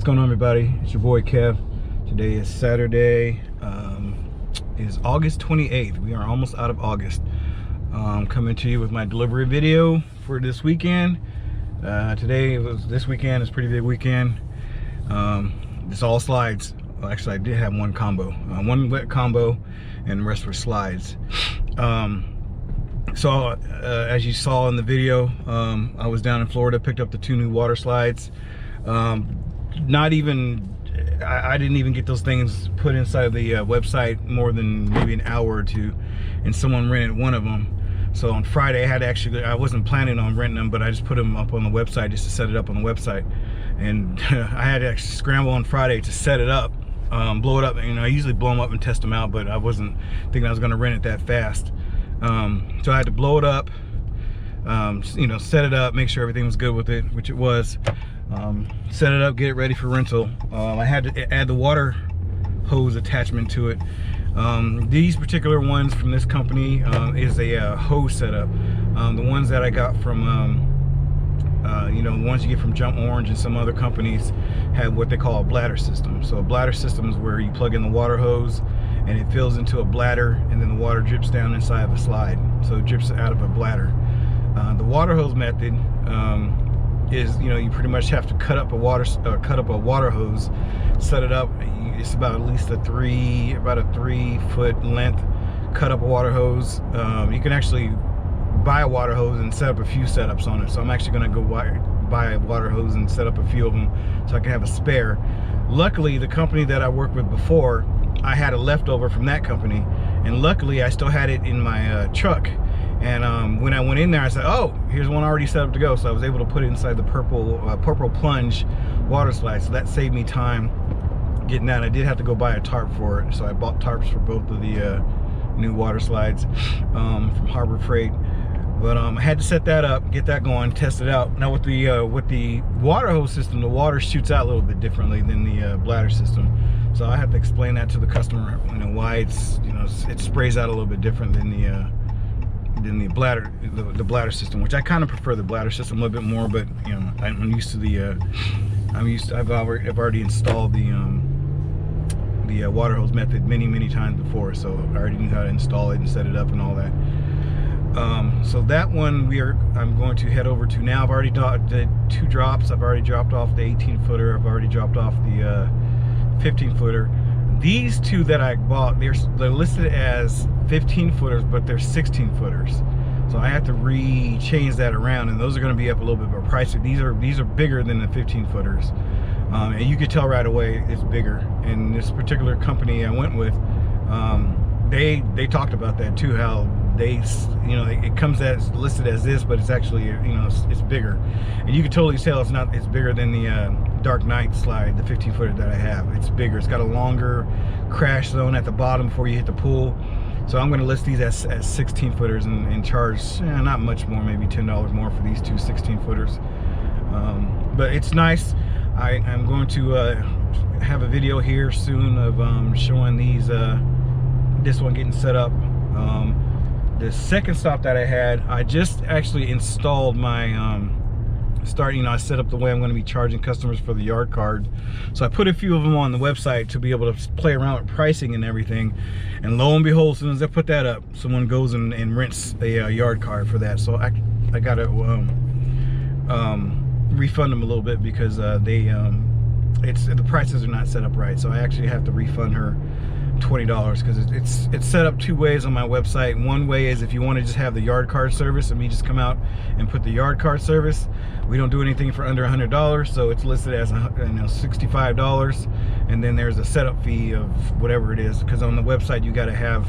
What's going on, everybody? It's your boy Kev. Today is Saturday. Is August 28th. We are almost out of August. Coming to you with my delivery video for this weekend. This weekend is a pretty big weekend. It's all slides. Well, actually, I did have one combo, one wet combo, and the rest were slides. As you saw in the video, I was down in Florida, picked up the 2 new water slides. I didn't even get those things put inside the website more than maybe an hour or two, and someone rented one of them. So on Friday, I wasn't planning on renting them, but I just put them up on the website just to set it up on the website. And I had to actually scramble on Friday to set it up, blow it up. You know, I usually blow them up and test them out, but I wasn't thinking I was going to rent it that fast. So I had to blow it up, set it up, make sure everything was good with it, which it was. Set it up, get it ready for rental. I had to add the water hose attachment to it. These particular ones from this company is a hose setup. The ones that I got from, the ones you get from Jump Orange and some other companies have what they call a bladder system. So a bladder system is where you plug in the water hose and it fills into a bladder, and then the water drips down inside of a slide. So it drips out of a bladder. The water hose method is, you pretty much have to cut up a water hose, set it up. It's about at least a 3-foot length. Cut up a water hose. You can actually buy a water hose and set up a few setups on it. So I'm actually going to go buy a water hose and set up a few of them so I can have a spare. Luckily, the company that I worked with before, I had a leftover from that company, and luckily I still had it in my truck. And when I went in there, I said, oh, here's one already set up to go. So I was able to put it inside the Purple Plunge water slide. So that saved me time getting that. I did have to go buy a tarp for it. So I bought tarps for both of the new water slides from Harbor Freight. But I had to set that up, get that going, test it out. Now with the water hose system, the water shoots out a little bit differently than the bladder system. So I have to explain that to the customer, why it's, it sprays out a little bit different than the bladder system, which I kind of prefer the bladder system a little bit more. But I'm used to I've already installed the water hose method many times before, so I already knew how to install it and set it up and all that. So that one I'm going to head over to now. I've already did 2 drops. I've already dropped off the 18-footer. I've already dropped off the 15-footer. These 2 that I bought, they're listed as 15-footers, but they're 16-footers. So I have to change that around, and those are going to be up a little bit more pricey. These are bigger than the 15-footers, and you could tell right away it's bigger. And this particular company I went with, they talked about that too, how it comes as listed as this, but it's actually it's bigger, and you can totally tell it's bigger than the Dark Knight slide, the 15-footer that I have. It's bigger. It's got a longer crash zone at the bottom before you hit the pool. So I'm going to list these as 16-footers and charge not much more, maybe $10 more for these 2 16-footers. But it's nice. I'm going to have a video here soon of showing this one getting set up. The second stop that I had, I just actually installed my I set up the way I'm going to be charging customers for the yard card. So I put a few of them on the website to be able to play around with pricing and everything. And lo and behold, as soon as I put that up, someone goes and rents a yard card for that. So I got to refund them a little bit because the prices are not set up right. So I actually have to refund her $20 because it's set up 2 ways on my website. One way is if you want to just have the yard card service and me just come out and put the yard card service. We don't do anything for under $100, so it's listed as $65, and then there's a setup fee of whatever it is, because on the website you got to have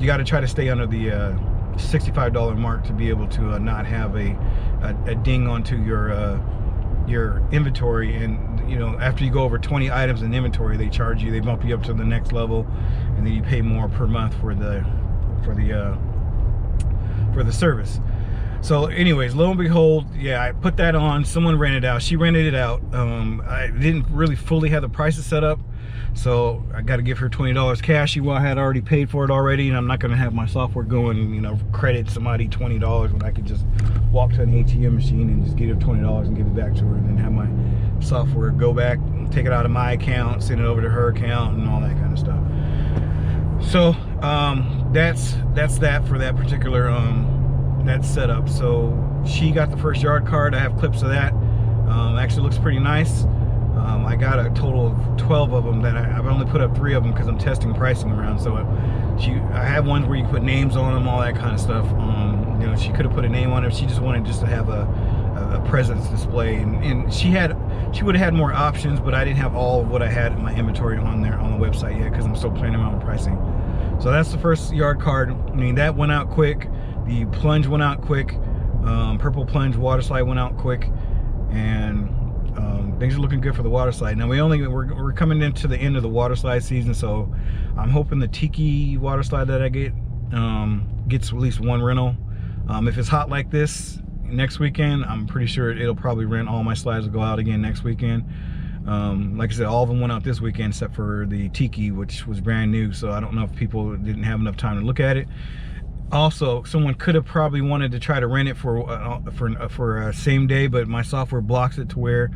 you got to try to stay under the $65 mark to be able to not have a ding onto your inventory. And after you go over 20 items in inventory, they bump you up to the next level, and then you pay more per month for the service. So anyways, lo and behold, yeah, I put that on. Someone rented it out. She rented it out. I didn't really fully have the prices set up, so I got to give her $20 cash. She had already paid for it already, and I'm not going to have my software going, credit somebody $20 when I could just walk to an ATM machine and just give her $20 and give it back to her, and then have my software go back, take it out of my account, send it over to her account, and all that kind of stuff. So that's that for that particular that setup. So she got the first yard card. I have clips of that. Actually looks pretty nice. I got a total of 12 of them that I've only put up 3 of them because I'm testing pricing around. So I have ones where you put names on them, all that kind of stuff. You know, she could have put a name on it. She just wanted to have a presence display, and she would have had more options, but I didn't have all of what I had in my inventory on there on the website yet because I'm still playing around with pricing. So that's the first yard card. I mean, that went out quick. The plunge went out quick. Purple Plunge water slide went out quick, and things are looking good for the water slide. Now we're coming into the end of the water slide season, so I'm hoping the Tiki water slide that I get gets at least 1 rental. If it's hot like this next weekend, I'm pretty sure it'll probably rent. All my slides will go out again next weekend. Like I said, all of them went out this weekend except for the Tiki, which was brand new, so I don't know if people didn't have enough time to look at it. Also, someone could have probably wanted to try to rent it for same day, but my software blocks it to where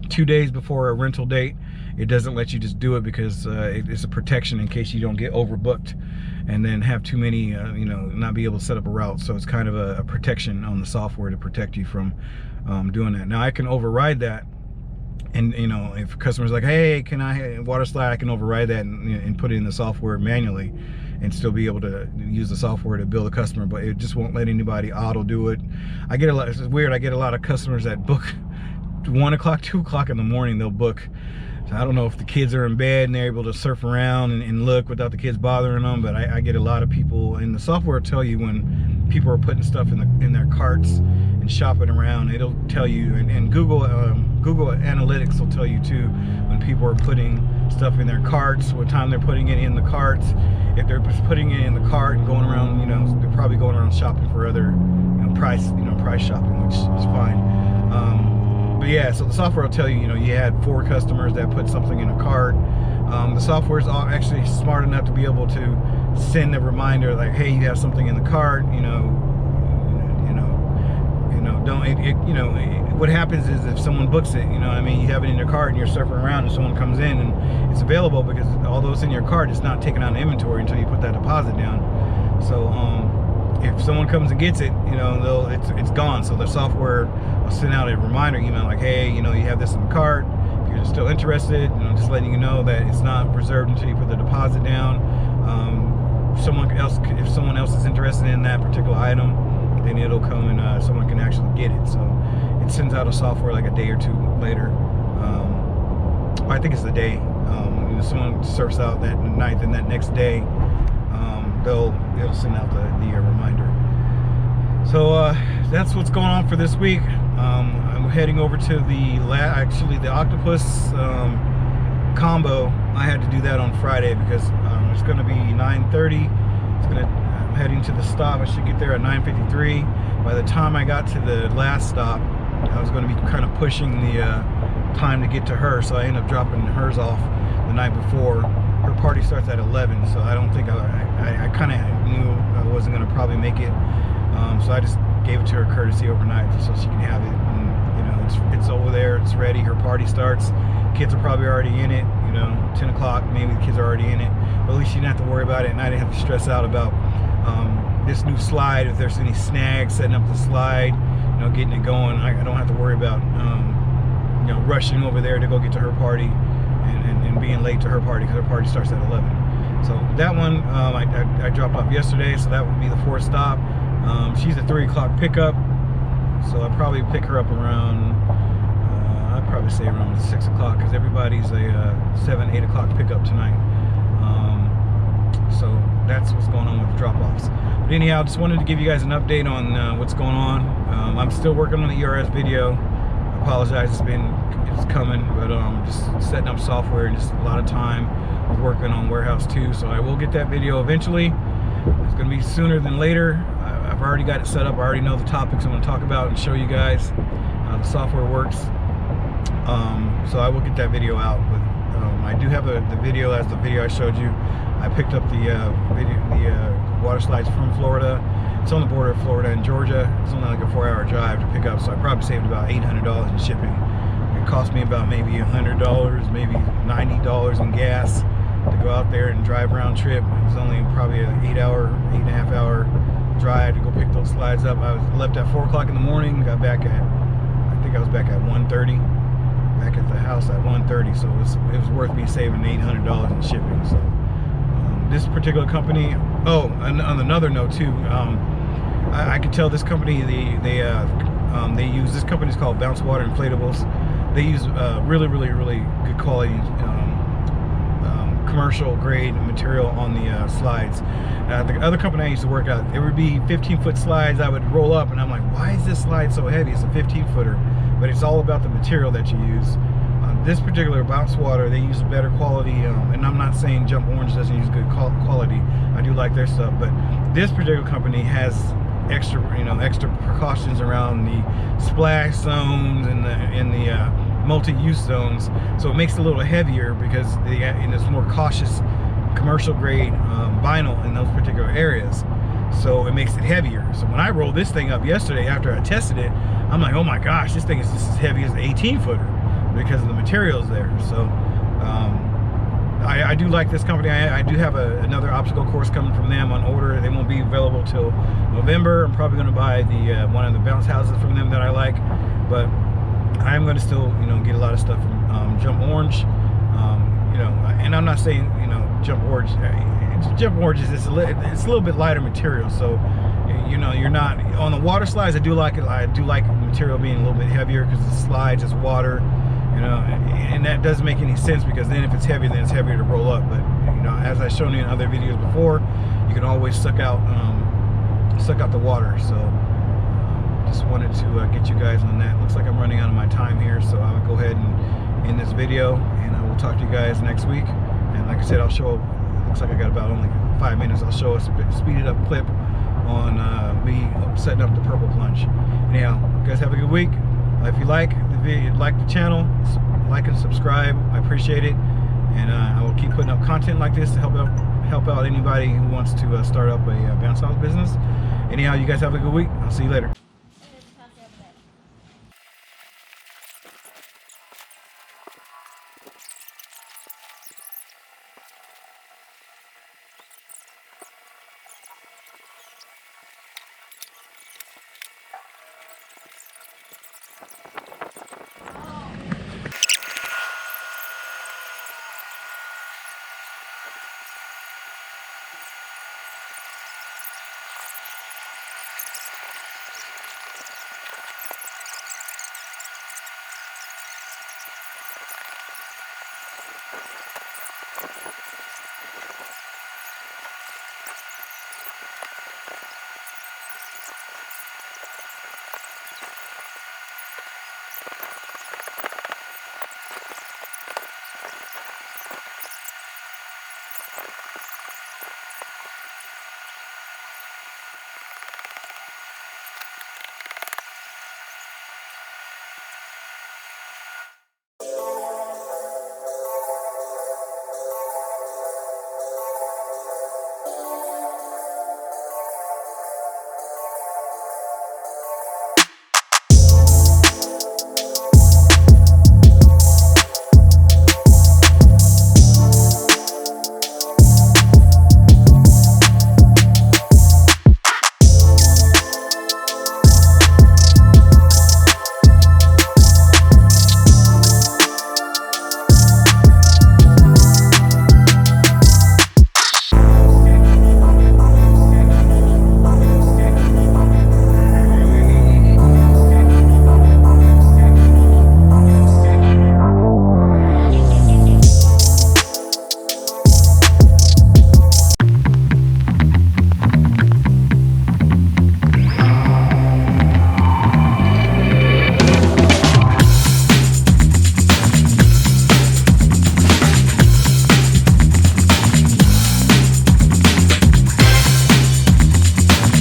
2 days before a rental date, it doesn't let you just do it because it's a protection in case you don't get overbooked and then have too many, you know, not be able to set up a route. So it's kind of a protection on the software to protect you from doing that. Now I can override that, and you know, if a customer's like, hey, can I water slide, I can override that and put it in the software manually and still be able to use the software to bill the customer, but it just won't let anybody auto do it. I get a lot, it's weird, I get a lot of customers that book 1 o'clock, 2 o'clock in the morning, they'll book. So I don't know if the kids are in bed and they're able to surf around and look without the kids bothering them, but I get a lot of people, and the software will tell you when people are putting stuff in their carts and shopping around. It'll tell you, and Google Analytics will tell you too when people are putting stuff in their carts, what time they're putting it in the carts. If they're just putting it in the cart and going around, you know, they're probably going around shopping for other, price shopping, which is fine. But yeah, so the software will tell you, you had 4 customers that put something in a cart. The software is actually smart enough to be able to send a reminder like, hey, you have something in the cart. What happens is if someone books it, you have it in your cart and you're surfing around and someone comes in and it's available, because although it's in your cart, it's not taken out of inventory until you put that deposit down. So if someone comes and gets it, it's gone. So the software will send out a reminder email like, hey, you have this in the cart. If you're still interested, just letting you know that it's not reserved until you put the deposit down. If someone else is interested in that particular item, then it'll come and someone can actually get it. So it sends out a software like a day or 2 later. I think it's the day. Someone surfs out that night, then that next day, it'll send out the reminder. So that's what's going on for this week. I'm heading over to the octopus combo. I had to do that on Friday because it's going to be 9:30. I'm heading to the stop. I should get there at 9:53. By the time I got to the last stop, I was going to be kind of pushing the time to get to her, so I ended up dropping hers off the night before. Her party starts at 11, so I don't think I kind of knew I wasn't going to probably make it, so I just gave it to her courtesy overnight so she can have it. And it's over there, it's ready. Her party starts. Kids are probably already in it. 10 o'clock, maybe the kids are already in it, but at least she didn't have to worry about it, and I didn't have to stress out about this new slide. If there's any snags setting up the slide, getting it going, I don't have to worry about rushing over there to go get to her party and being late to her party, because her party starts at 11. So that one I dropped off yesterday, so that would be the 4th stop. She's a 3 o'clock pickup, so I'll probably pick her up around I'd probably say around 6 o'clock, because everybody's a 7, 8 o'clock pickup tonight. So that's what's going on with the drop-offs. But anyhow, just wanted to give you guys an update on what's going on. I'm still working on the ERS video. I apologize, it's coming, but just setting up software and just a lot of time of working on Warehouse 2. So I will get that video eventually. It's going to be sooner than later. I've already got it set up. I already know the topics I'm going to talk about and show you guys how the software works. So I will get that video out. But I do have the video as the video I showed you. I picked up the water slides from Florida. It's on the border of Florida and Georgia. It's only like a 4-hour drive to pick up, so I probably saved about $800 in shipping. It cost me about maybe $100, maybe $90 in gas to go out there and drive round trip. It was only probably an 8.5 hour drive to go pick those slides up. I was left at 4 o'clock in the morning, got back at, I think I was back at 1:30, back at the house at 1:30, so it was worth me saving $800 in shipping. So this particular company, and on another note too, I can tell this company, they use, this company's called Bounce Water Inflatables. They use really good quality commercial grade material on the slides. The other company I used to work at, there would be 15-foot slides I would roll up, and I'm like, why is this slide so heavy? It's a 15-footer, but it's all about the material that you use. This particular Bounce Water, they use better quality, and I'm not saying Jump Orange doesn't use good quality. I do like their stuff, but this particular company has extra precautions around the splash zones and the multi-use zones, so it makes it a little heavier because it's more cautious commercial grade vinyl in those particular areas, so it makes it heavier. So when I rolled this thing up yesterday after I tested it, I'm like, oh my gosh, this thing is just as heavy as an 18-footer because of the materials there. So I do like this company. I do have another obstacle course coming from them on order. They won't be available till November. I'm probably going to buy the one of the bounce houses from them that I like, but I'm going to still get a lot of stuff from Jump Orange. And I'm not saying Jump Orange. Jump Orange is it's a little bit lighter material, so you're not on the water slides. I do like it. I do like material being a little bit heavier because the slides is water. And that doesn't make any sense, because then if it's heavy, then it's heavier to roll up. But as I've shown you in other videos before, you can always suck out the water. So just wanted to get you guys on that. Looks like I'm running out of my time here, so I will go ahead and end this video, and I will talk to you guys next week. And like I said, I'll show. Looks like I got about only 5 minutes. I'll show a speeded up clip on me setting up the Purple Plunge. Anyhow, you guys have a good week. If you like the video, like the channel, like and subscribe. I appreciate it, and I will keep putting up content like this to help out anybody who wants to start up a bounce house business. Anyhow, you guys have a good week. I'll see you later.